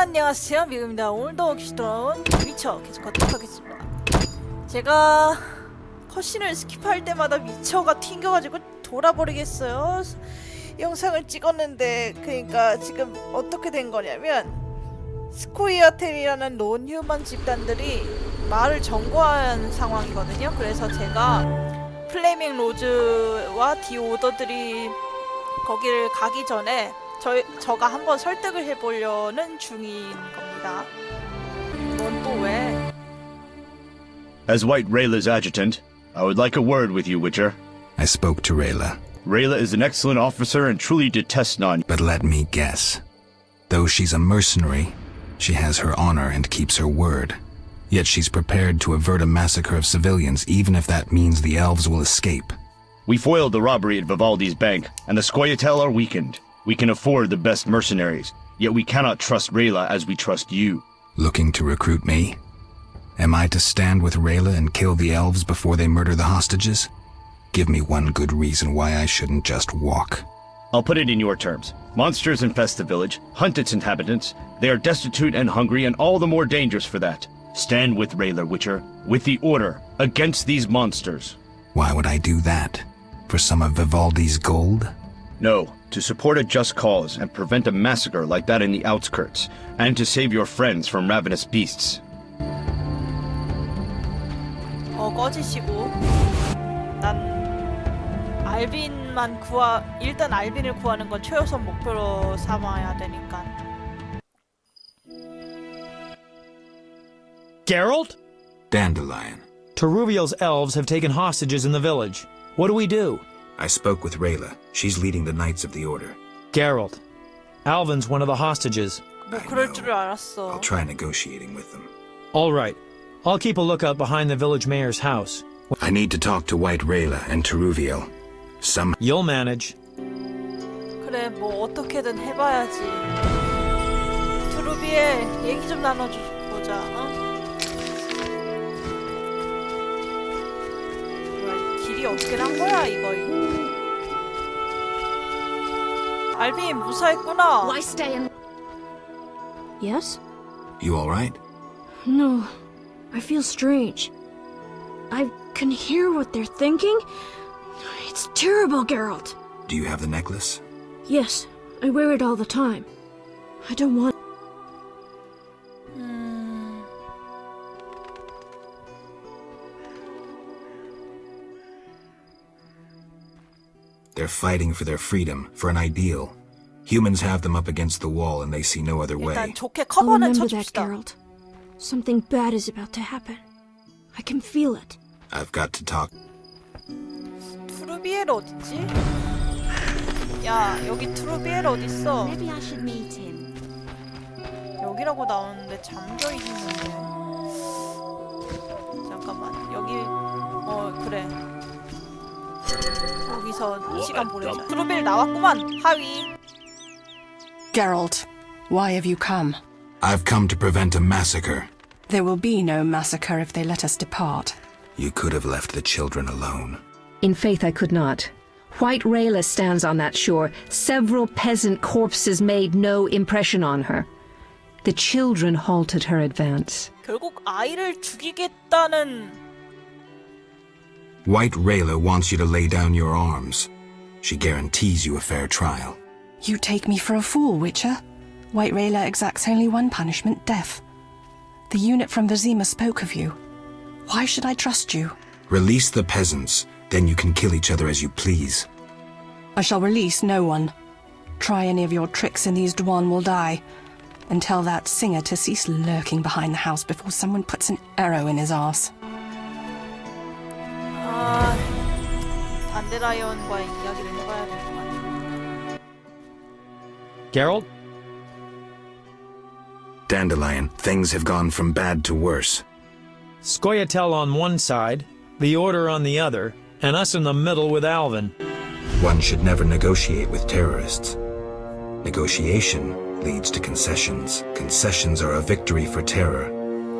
안녕하세요, 미국입니다. 오늘도 귀시던 위쳐 계속 걷도록 하겠습니다. 제가 컷신을 스킵할 때마다 위쳐가 튕겨가지고 돌아버리겠어요. 영상을 찍었는데, 그러니까 지금 어떻게 된 거냐면 스코이아텔이라는 논휴먼 집단들이 마을을 점거한 상황이거든요. 그래서 제가 플레밍 로즈와 디오더들이 거기를 가기 전에 저가 한번 설득을 해보려는 중인 겁니다. 넌 또 왜? As White Rayla's adjutant, I would like a word with you, Witcher. I spoke to Rayla. Rayla is an excellent officer and truly detests non- But let me guess. Though she's a mercenary, she has her honor and keeps her word. Yet she's prepared to avert a massacre of civilians, even if that means the elves will escape. We foiled the robbery at Vivaldi's bank, and the Scoia'tael are weakened. We can afford the best mercenaries, yet we cannot trust Rayla as we trust you. Looking to recruit me? Am I to stand with Rayla and kill the elves before they murder the hostages? Give me one good reason why I shouldn't just walk. I'll put it in your terms. Monsters infest the village, hunt its inhabitants. They are destitute and hungry, and all the more dangerous for that. Stand with Rayla, Witcher, with the Order, against these monsters. Why would I do that? For some of Vivaldi's gold? No, to support a just cause and prevent a massacre like that in the outskirts, and to save your friends from ravenous beasts. 꺼지시고. 난 알빈만 일단 알빈을 구하는 건 최우선 목표로 삼아야 되니까. Geralt? Dandelion. Teruviel's elves have taken hostages in the village. What do we do? I spoke with Rayla. She's leading the Knights of the Order. Geralt. Alvin's one of the hostages. 뭐 그럴 줄 알았어. I'll try negotiating with them. All right. I'll keep a lookout behind the village mayor's house. I need to talk to White Rayla and Teruviel. You'll manage. 그래, 뭐 어떻게든 해봐야지. 트루비에 얘기 좀 나눠보자. 어? 뭐야, 길이 어떻게 난 거야 이거. 알빈 무사했구나. Why stay in? Yes? You all right? No. I feel strange. I can hear what they're thinking. It's terrible, Geralt. Do you have the necklace? Yes, I wear it all the time. I don't want... They're fighting for their freedom, for an ideal. Humans have them up against the wall and they see no other way. 일단 좋게 I'll 커버는 remember that, 쳐줍시다. Geralt. Something bad is about to happen. I can feel it. I've got to talk. 트루비엘 어딨지? 야, 여기 트루비엘 어딨어? Maybe I should meet him. 여기라고 나오는데 잠겨있는데. 잠깐만, 여기 그래. 여기서 시간 보내자. 트루비엘 나왔구만. 하위. Geralt, why have you come? I've come to prevent a massacre. There will be no massacre if they let us depart. You could have left the children alone. In faith I could not. White Rayla stands on that shore. Several peasant corpses made no impression on her. The children halted her advance. 결국 아이를 죽이겠다는. White Rayla wants you to lay down your arms. She guarantees you a fair trial. You take me for a fool, Witcher. White Rayla exacts only one punishment, death. The unit from Vizima spoke of you. Why should I trust you? Release the peasants, then you can kill each other as you please. I shall release no one. Try any of your tricks and these Dwan will die. And tell that singer to cease lurking behind the house before someone puts an arrow in his arse. 아, 단데라이언과의 이야기를 해봐야 되구만. Geralt? Dandelion, things have gone from bad to worse. Scoia'tael on one side, the Order on the other, and us in the middle with Alvin. One should never negotiate with terrorists. Negotiation leads to concessions. Concessions are a victory for terror.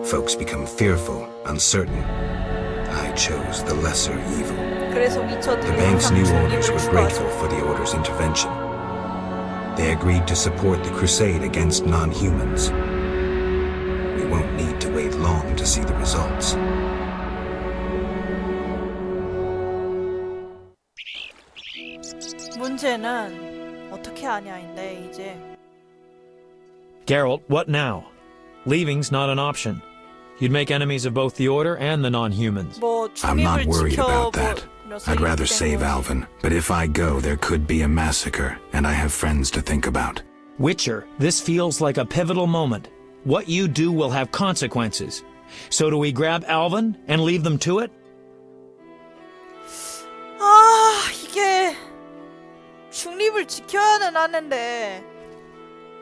Folks become fearful, uncertain. I chose the lesser evil. 그래서 위쳐도 The bank's new owners were 죽었어. grateful for the Order's intervention. They agreed to support the crusade against non-humans. won't need to wait long to see the results. 문제는 어떻게 하냐인데 이제 Geralt, what now? Leaving's not an option. You'd make enemies of both the Order and the non-humans. 뭐 I'm not 중립을 worried 지켜 about that. 뭐 I'd rather save Alvin, but if I go, there could be a massacre, and I have friends to think about. Witcher, this feels like a pivotal moment. What you do will have consequences. So do we grab Alvin and leave them to it? 아 이게 중립을 지켜야는 하는데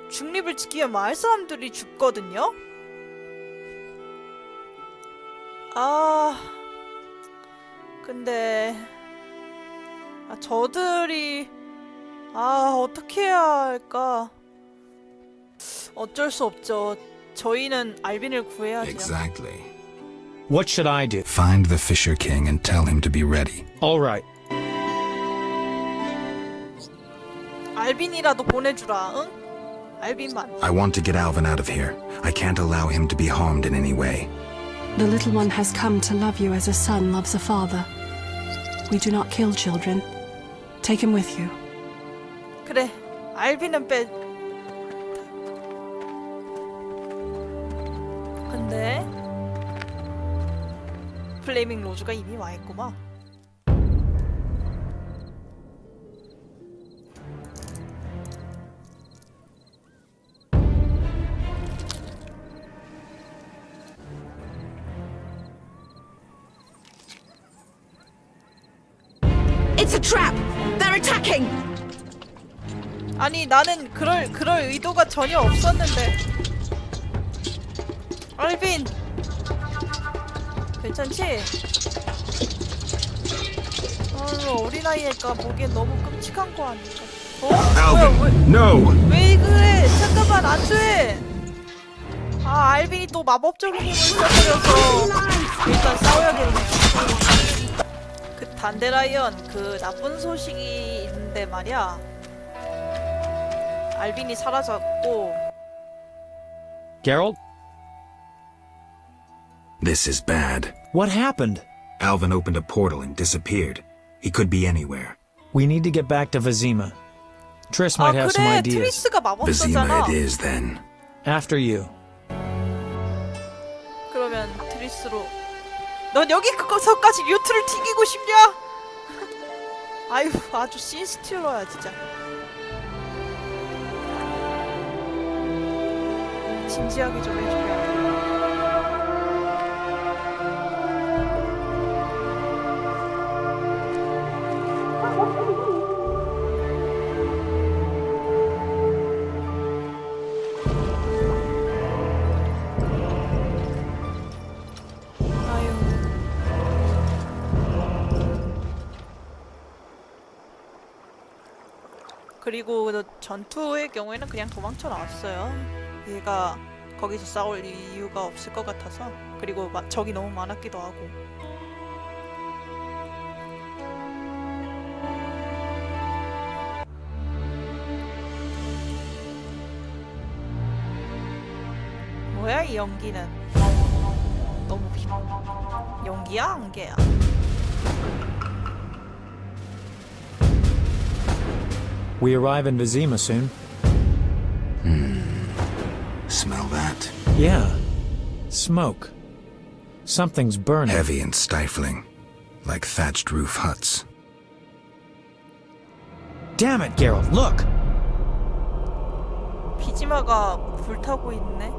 중립을 지키면 마을 사람들이 죽거든요? 아 근데 저들이 어떻게 해야 할까? 어쩔 수 없죠. 저희는 알빈을 구해야죠. Exactly. What should I do? Find the Fisher King and tell him to be ready. All right. 알빈이라도 보내주라, 응? 알빈만. I want to get Alvin out of here. I can't allow him to be harmed in any way. The little one has come to love you as a son loves a father. We do not kill children. Take him with you. 그래, 알빈은 빼. 근데 플레이밍 로즈가 이미 와 있구만. It's a trap! They're attacking! 아니 나는 그럴 의도가 전혀 없었는데. 알빈 괜찮지? 어린아이니까 보기엔 너무 끔찍한 거 아닐까? Alvin, no! 왜 그래? 잠깐만 안 돼! 알빈이 또 마법적인 힘을 써버려서 일단 싸워야겠네요. 그 단데라이언 그 나쁜 소식이 있는데 말이야. 알빈이 사라졌고. Geralt, This is bad. what happened? Alvin opened a portal and disappeared. He could be anywhere. We need to get back to Vizima. Triss might have some 그래 ideas. 트리스가 Vizima 마법사잖아. it is then. After you. 그러면 트리스로. 넌 여기 그거서까지 뮤트를 튀기고 싶냐? 아유 아주 신스틸러야 진짜. 진지하게 좀 해주면. 그리고 전투의 경우에는 그냥 도망쳐 나왔어요. 얘가 거기서 싸울 이유가 없을 것 같아서. 그리고 적이 너무 많았기도 하고. 뭐야 이 연기는? 너무 연기야 안개야? We arrive in Vizima soon. Smell that? Yeah. Smoke. Something's burning. Heavy and stifling. Like thatched roof huts. Damn it, Geralt, look! 비지마가 불타고 있네.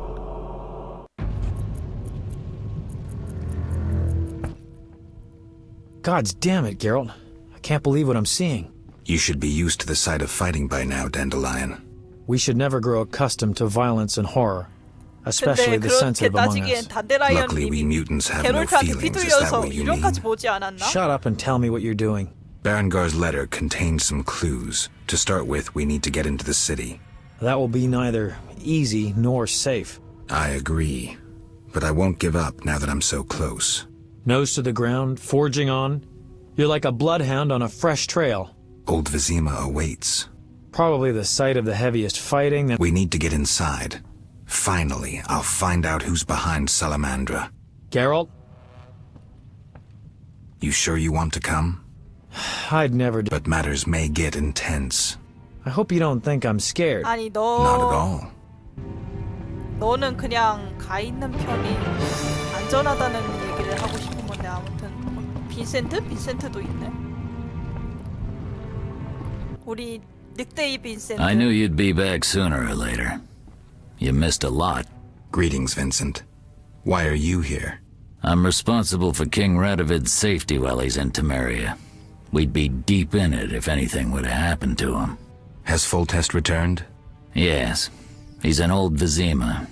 God damn it, Geralt. I can't believe what I'm seeing. You should be used to the sight of fighting by now, Dandelion. We should never grow accustomed to violence and horror, especially 근데 the 그렇게 sensitive among 따지기엔 us. Luckily, we 단데라이언님이 mutants have no 게롤트한테 feelings. Is that 휘둘려서 what you mean? 유령까지 보지 않았나? Shut up and tell me what you're doing. Berengar's letter contained some clues. To start with, we need to get into the city. That will be neither easy nor safe. I agree. But I won't give up now that I'm so close. Nose to the ground, forging on. You're like a bloodhound on a fresh trail. Old Vizima awaits. Probably the site of the heaviest fighting that... We need to get inside. Finally, I'll find out who's behind Salamandra. Geralt, You sure you want to come? I'd never do. But matters may get intense. I hope you don't think I'm scared. 아니 Not at 너 all. 너는 그냥 가 있는 편이 안전하다는 얘기를 하고 싶은 건데 아무튼 빈센트도 있네. 우리 늑대이 빈센트. I knew you'd be back sooner or later. You missed a lot. Greetings, Vincent. Why are you here? I'm responsible for King Radovid's safety while he's in Temeria. We'd be deep in it if anything would have happened to him. Has Foltest returned? Yes, he's in Old Vizima.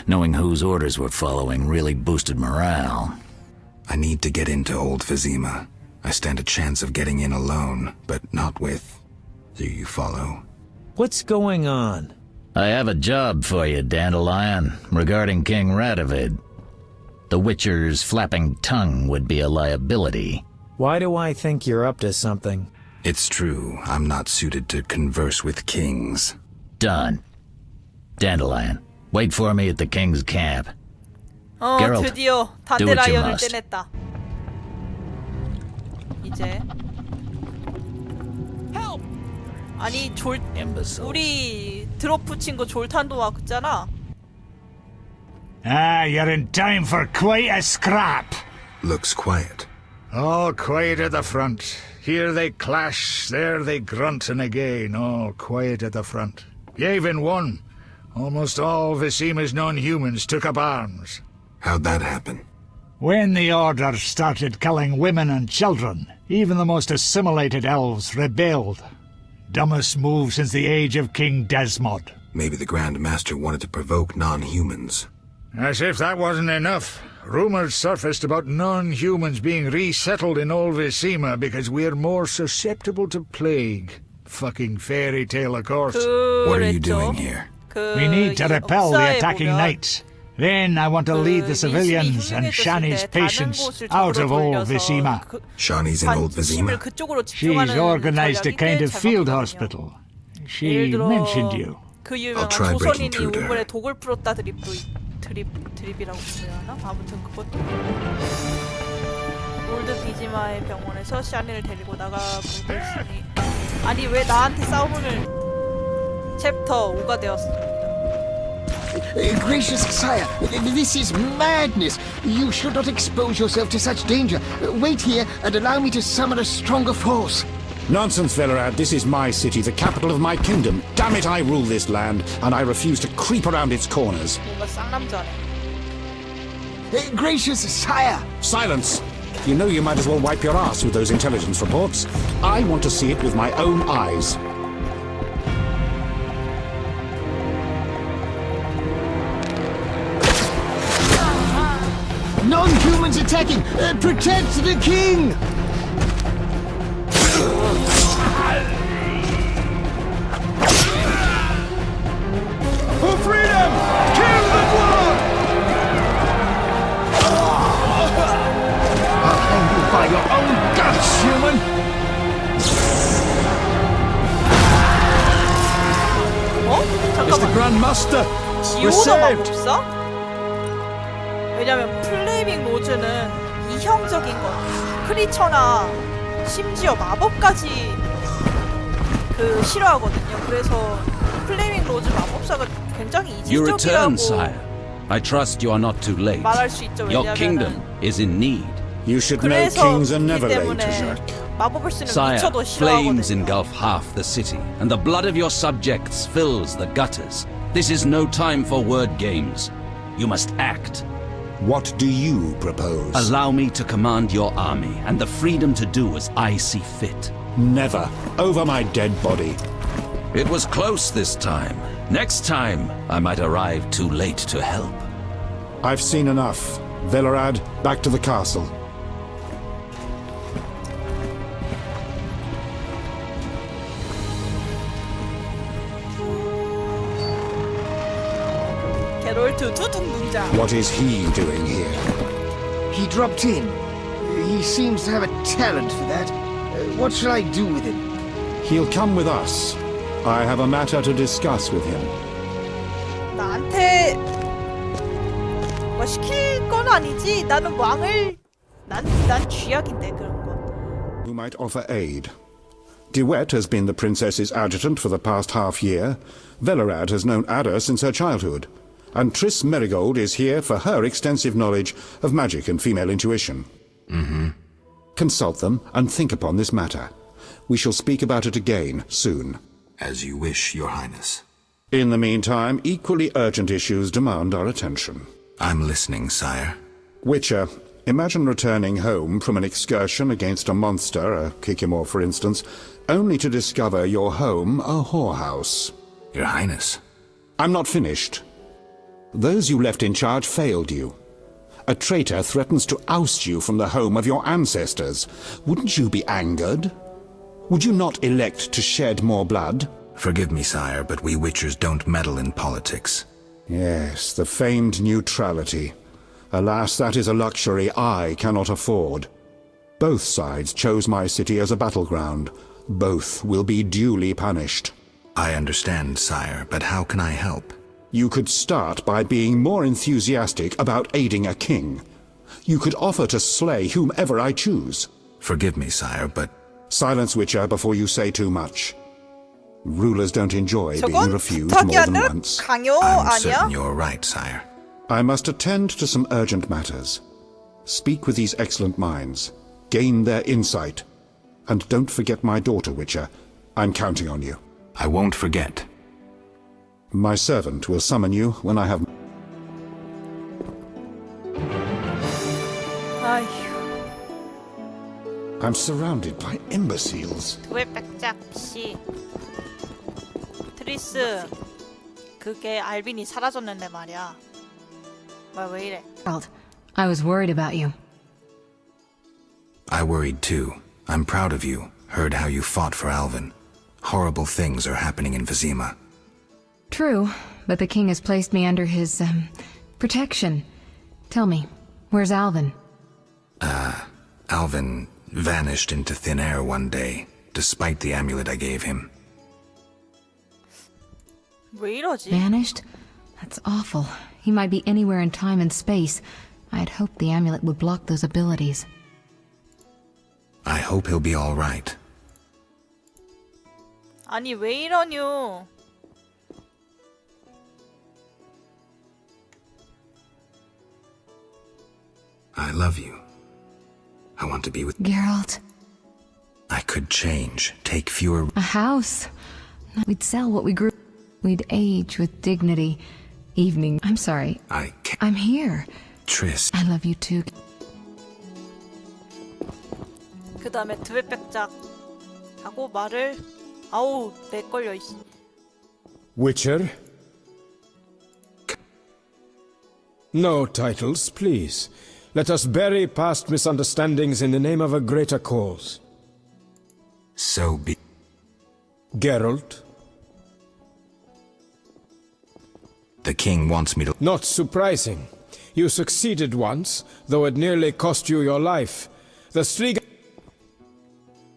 Knowing whose orders we're following really boosted morale. I need to get into Old Vizima. I stand a chance of getting in alone, but not with... Do you follow? What's going on? I have a job for you, Dandelion, regarding King Radovid. The Witcher's flapping tongue would be a liability. Why do I think you're up to something? It's true, I'm not suited to converse with kings. Done. Dandelion, wait for me at the King's camp. Geralt, 드디어 do what you 단데라이언을 must. 떼냈다. 이제 아니 Imbeciles. 우리 드로프 친구 졸탄도 왔잖아. Ah, you're in time for quite a scrap. Looks quiet. All quiet at the front. Here they clash, there they grunt, and again, all quiet at the front. Yavin won. Almost all Visima's non-humans took up arms. How'd that happen? When the Order started killing women and children, even the most assimilated elves rebelled. Dumbest move since the age of King Desmod. Maybe the Grand Master wanted to provoke non-humans. As if that wasn't enough, rumors surfaced about non-humans being resettled in Old Visima because we're more susceptible to plague. Fucking fairy tale, of course. What are you 그랬죠. doing here? We need to repel the 역사에 attacking 보면 knights. Then I want to lead the civilians and Shani's patients out of Old Visima. Shani's in Old Vizima? She's organized a kind of field hospital. She mentioned you. 그 I'll 유명한 try breaking 조선인이 through to 우물에 her. 독을 풀었다 드립이라고 해야 하나? 아무튼 그것도 올드 비지마의 병원에서 샤니를 데리고 나가고 있으니 아니 왜 나한테 싸움을 챕터 5가 되었습니다. Gracious sire, this is madness. You should not expose yourself to such danger. Wait here and allow me to summon a stronger force. Nonsense, Velerad. This is my city, the capital of my kingdom. Damn it, I rule this land, and I refuse to creep around its corners. 뭔가 쌍남자네. Gracious sire! Silence! You know you might as well wipe your ass with those intelligence reports. I want to see it with my own eyes. Non-humans attacking! Protect the king! For freedom! Kill the dwarf! I'll hang you by your own guts, human! 잠깐만. Grand Master! 지오너 마법사? 왜냐면 플레이밍 로즈는 이형적인 거 크리처나 심지어 마법까지 그 싫어하거든요. 그래서 플레이밍 로즈 마법사가 굉장히 You return, 이질적이라고 sire. I trust you are not too late. 말할 수 있죠. Your kingdom 왜냐면은 is in need. You should know 그래서 kings are never 그렇기 late, 때문에 Jacques. 마법을 쓰는 Sire, 미쳐도 flames 싫어하거든요. engulf half the city, and the blood of your subjects fills the gutters. This is no time for word games. You must act. What do you propose? Allow me to command your army, and the freedom to do as I see fit. Never. Over my dead body. It was close this time. Next time, I might arrive too late to help. I've seen enough. Velerad, back to the castle. 게롤트 두둥 등장. What is he doing here? He dropped in. He seems to have a talent for that. What shall I do with him? He'll come with us. I have a matter to discuss with him. 나한테 뭐 시킬 건 아니지. 나는 왕을 난 쥐약인데 그런 건. Who might offer aid? DeWet has been the princess's adjutant for the past half year. Velerad has known Ada since her childhood. And Triss Merigold is here for her extensive knowledge of magic and female intuition. Consult them and think upon this matter. We shall speak about it again soon. As you wish, Your Highness. In the meantime, equally urgent issues demand our attention. I'm listening, sire. Witcher, imagine returning home from an excursion against a monster, a Kikimor for instance, only to discover your home a whorehouse. Your Highness. I'm not finished. Those you left in charge failed you. A traitor threatens to oust you from the home of your ancestors. Wouldn't you be angered? Would you not elect to shed more blood? Forgive me, sire, but we Witchers don't meddle in politics. Yes, the famed neutrality. Alas, that is a luxury I cannot afford. Both sides chose my city as a battleground. Both will be duly punished. I understand, sire, but how can I help? You could start by being more enthusiastic about aiding a king. You could offer to slay whomever I choose. Forgive me, sire, but... Silence, Witcher, before you say too much. Rulers don't enjoy being 저건 refused 부탁이 more than 아니라 once. 강요 I'm 아니야? certain you're right, sire. I must attend to some urgent matters. Speak with these excellent minds. Gain their insight. And don't forget my daughter, Witcher. I'm counting on you. I won't forget. My servant will summon you when I have... 아휴, I'm surrounded by imbeciles. 두배백작 씨. 트리스, 그게 알빈이 사라졌는데 말이야. 왜 이래? I was worried about you. I worried too. I'm proud of you. Heard how you fought for Alvin. Horrible things are happening in Vizima. True, but the king has placed me under his, protection. Tell me, where's Alvin? Alvin vanished into thin air one day, despite the amulet I gave him. 왜 이러지? Vanished? That's awful. He might be anywhere in time and space. I'd hoped the amulet would block those abilities. I hope he'll be all right. 아니 왜 이러뇨? I love you. I want to be with... Geralt. I could change, take fewer... A house. We'd sell what we grew. We'd age with dignity. Evening. I'm sorry. I can't... I'm here. Triss. I love you too. 그 다음에 두배백작 하고 말을 아우 내 걸려 이씨. Witcher? No titles, please. Let us bury past misunderstandings in the name of a greater cause. So be... Geralt? The king wants me to... Not surprising. You succeeded once, though it nearly cost you your life. The Striga...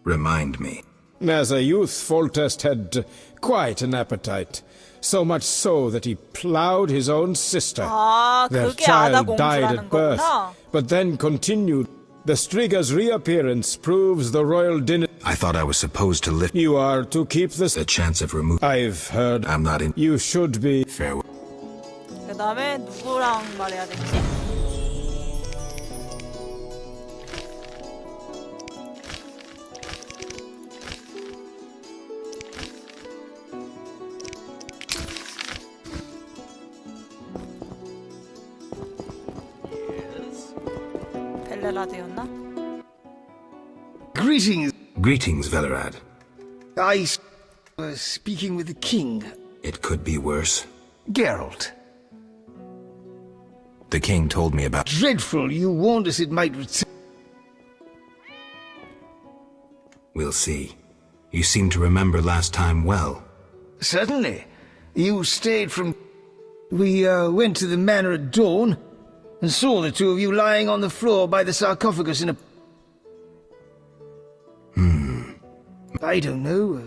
Remind me. As a youth, Foltest had quite an appetite. So much so that he ploughed his own sister. Their 그게 child died 아다공주라는 at birth, 거구나. but then continued. The Striga's reappearance proves the royal dinner... I thought I was supposed to lift... You are to keep this... The chance of removing... I've heard... I'm not in... You should be... Farewell. 그 다음에 누구랑 말해야 되지? 벨레라드였나? Greetings. Greetings, Velerad. I was speaking with the king. It could be worse. Geralt. The king told me about... Dreadful, you warned us it might return. We'll see. You seem to remember last time well. Certainly. You stayed from... We went to the manor at dawn and saw the two of you lying on the floor by the sarcophagus in a... I don't know.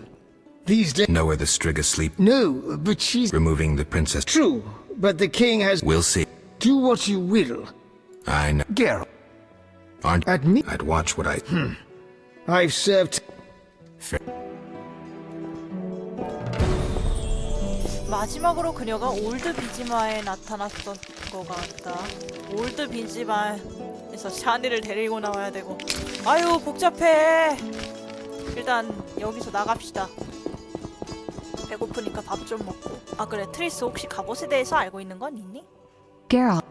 These days... Know where the Striga sleep? No, but she's... Removing the princess. True, but the king has... We'll see. Do what you will. I know. Geralt. Aren't... At me? I'd watch what I... I've served... Fair. 마지막으로 그녀가 올드 비지마에 나타났던 것 같다. 올드 비지마에서 샤니를 데리고 나와야 되고. 아유 복잡해. 일단 여기서 나갑시다. 배고프니까 밥 좀 먹고. 아 그래 트리스 혹시 갑옷에 대해서 알고 있는 건 있니? Geralt.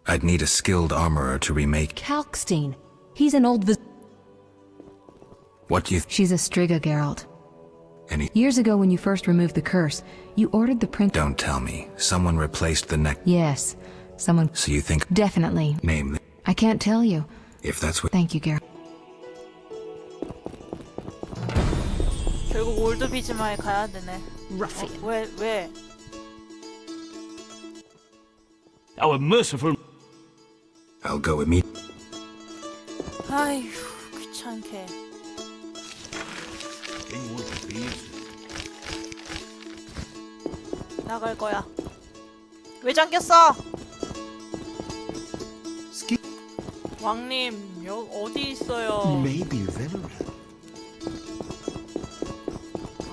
I'd need a skilled armorer to remake... Kalkstein. He's an old What do you... She's a Striga, Geralt. Any... Years ago when you first removed the curse, you ordered the prince... Don't tell me. Someone replaced the neck... Yes. Someone... So you think... Definitely. Name the... I can't tell you. If that's what... Thank you, Geralt. 결국 올드 비지마에 가야 되네. Ruffian. 왜? Our merciful... I'll go immediately. 아휴 귀찮게. 나갈 거야. 왜 잠겼어? 왕님 여기 어디 있어요? Maybe Venerable.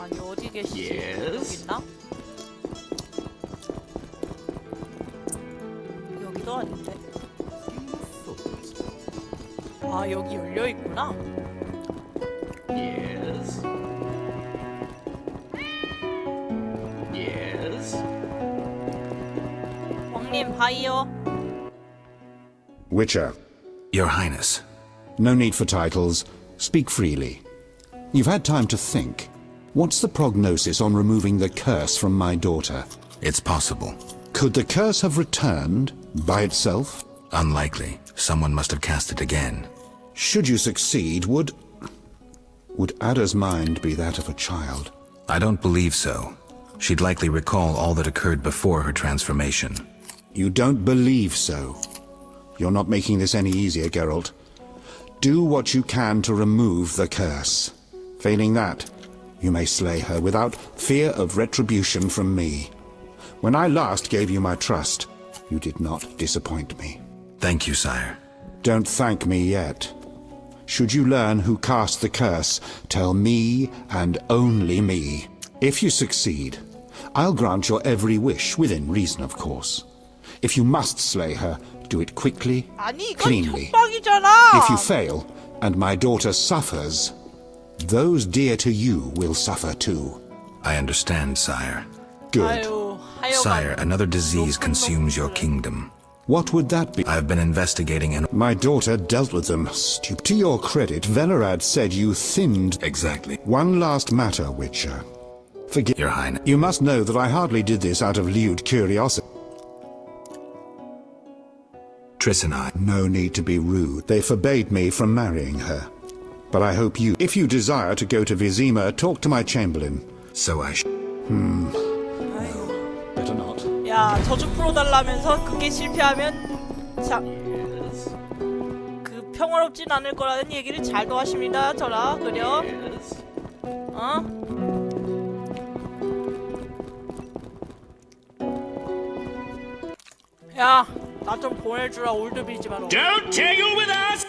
아니 어디 계시지? 여기 있나? 여기도 아닌데. 아 여기 열려 있구나. Yes. Yes. 왕님 하이요. Witcher. Your Highness. No need for titles. Speak freely. You've had time to think. What's the prognosis on removing the curse from my daughter? It's possible. Could the curse have returned by itself? Unlikely. Someone must have cast it again. Should you succeed, would Ada's mind be that of a child? I don't believe so. She'd likely recall all that occurred before her transformation. You don't believe so? You're not making this any easier, Geralt. Do what you can to remove the curse. Failing that, you may slay her without fear of retribution from me. When I last gave you my trust, you did not disappoint me. Thank you, sire. Don't thank me yet. Should you learn who cast the curse, tell me and only me. If you succeed, I'll grant your every wish, within reason, of course. If you must slay her, do it quickly, 아니 이건 cleanly. 협박이잖아. If you fail, and my daughter suffers, those dear to you will suffer too. I understand, sire. Good. 아유, 하여간 Sire, another disease consumes your kingdom. What would that be? I've been investigating and... My daughter dealt with them. To your credit, Velerad said you thinned... Exactly. One last matter, Witcher. Forgive... Your Highness. You must know that I hardly did this out of lewd curiosity. Triss and I... No need to be rude. They forbade me from marrying her. But I hope you... If you desire to go to Vizima, talk to my chamberlain. So I sh... Better not. 야 저주 풀어달라면서 그게 실패하면 참 그 평화롭진 않을 거라는 얘기를 잘도 하십니다. 저라 그려. 어? 야 나 좀 보내주라 올드 비지마로. Don't tangle with us!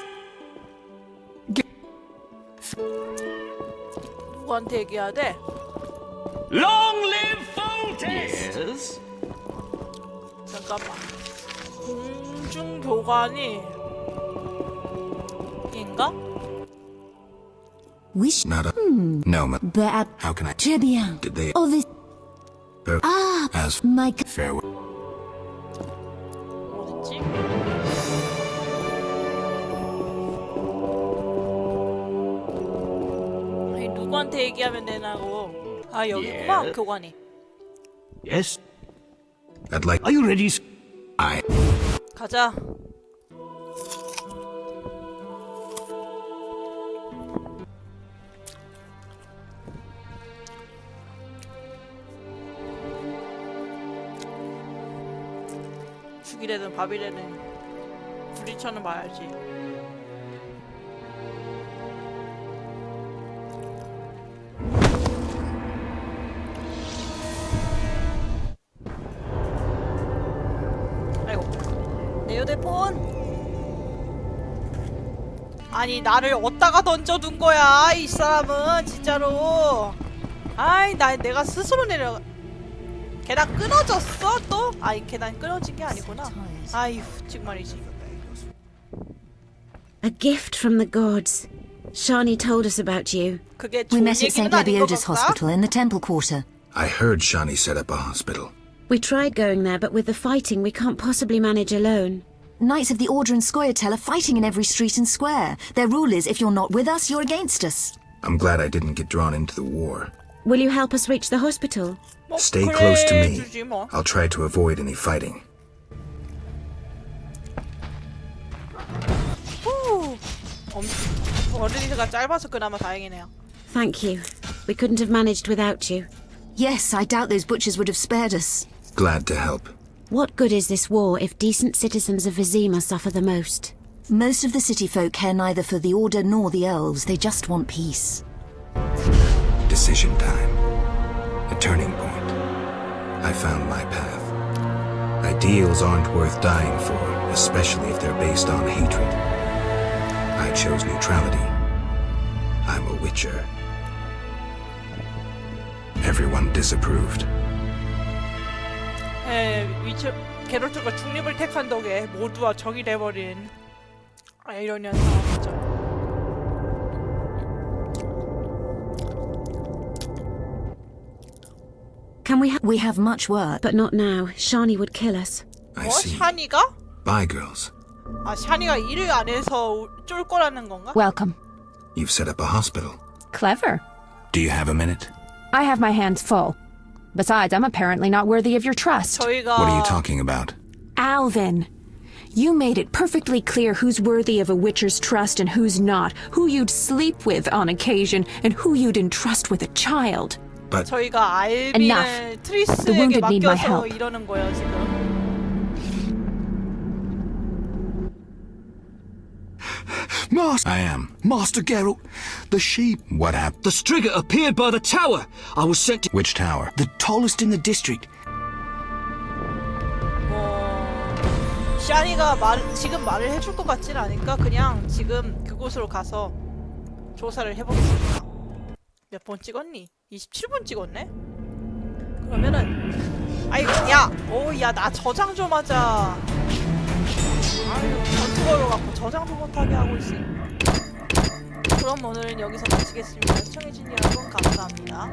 누구한테 얘기해야 돼? Long live Foltest! Yes. 잠깐만. 공중교관이 인가? Wish... Not a... No, but... How can I... Très bien. Did they... Oh, this... As... My... Farewell. 어딨지? 아니 누구한테 얘기하면 되나고. 아 여기구만 교관이. Yes. I'd like... Are you ready? I... 가자. 죽이래든 밥이래든 부딪혀는 봐야지. 아니 나를 어디다가 던져둔 거야 이 사람은 진짜로. 아이 내가 스스로 내려. 계단 끊어졌어 또? 아이 계단 끊어진 게 아니구나. 아이후 정말이지. A gift from the gods. Shani told us about you. 그게 We 좋은 met at 얘기는 St. 아닌 것 Lebioda's 같다. hospital in the temple quarter. I heard Shani set up a hospital. We tried going there, but with the fighting, we can't possibly manage alone. Knights of the Order and Scoia'tael are fighting in every street and square. Their rule is, if you're not with us, you're against us. I'm glad I didn't get drawn into the war. Will you help us reach the hospital? Stay close to me. 주지 뭐. I'll try to avoid any fighting. 후. 어린이가 짧아서 그나마 다행이네요. Thank you. We couldn't have managed without you. Yes, I doubt those butchers would have spared us. Glad to help. What good is this war if decent citizens of Vizima suffer the most? Most of the city folk care neither for the Order nor the elves. They just want peace. Decision time. A turning point. I found my path. Ideals aren't worth dying for, especially if they're based on hatred. I chose neutrality. I'm a witcher. Everyone disapproved. 게롤트가 중립을 택한 덕에 모두와 적이 돼버린 이런 현상이죠. Can we We have much work. But not now. Shani would kill us. I see. 샤니가? Bye, girls. 아 샤니가 일을 안 해서 쫄 거라는 건가? Welcome. You've set up a hospital. Clever. Do you have a minute? I have my hands full. Besides, I'm apparently not worthy of your trust. What are you talking about? Alvin. You made it perfectly clear who's worthy of a witcher's trust and who's not, who you'd sleep with on occasion, and who you'd entrust with a child. But 저희가 알빈을 Enough. The 트리스에게 wounded need my 맡겨서 help. 이러는 거예요 지금. I am. Master Geralt. The sheep. What happened? The Striga appeared by the tower. I was sent to... Which tower? The tallest in the district. 샤니가 지금 말을 해줄 것 같지는 않으니까 그냥 지금 그곳으로 가서 조사를 해보겠습니다. 몇 번 찍었니? 27분 찍었네? 그러면은 아이고 야 나 저장 좀 하자. 아유 전투걸로 갖고 저장도 못하게 하고 있어. 그럼 오늘은 여기서 마치겠습니다. 시청해주신 여러분 감사합니다.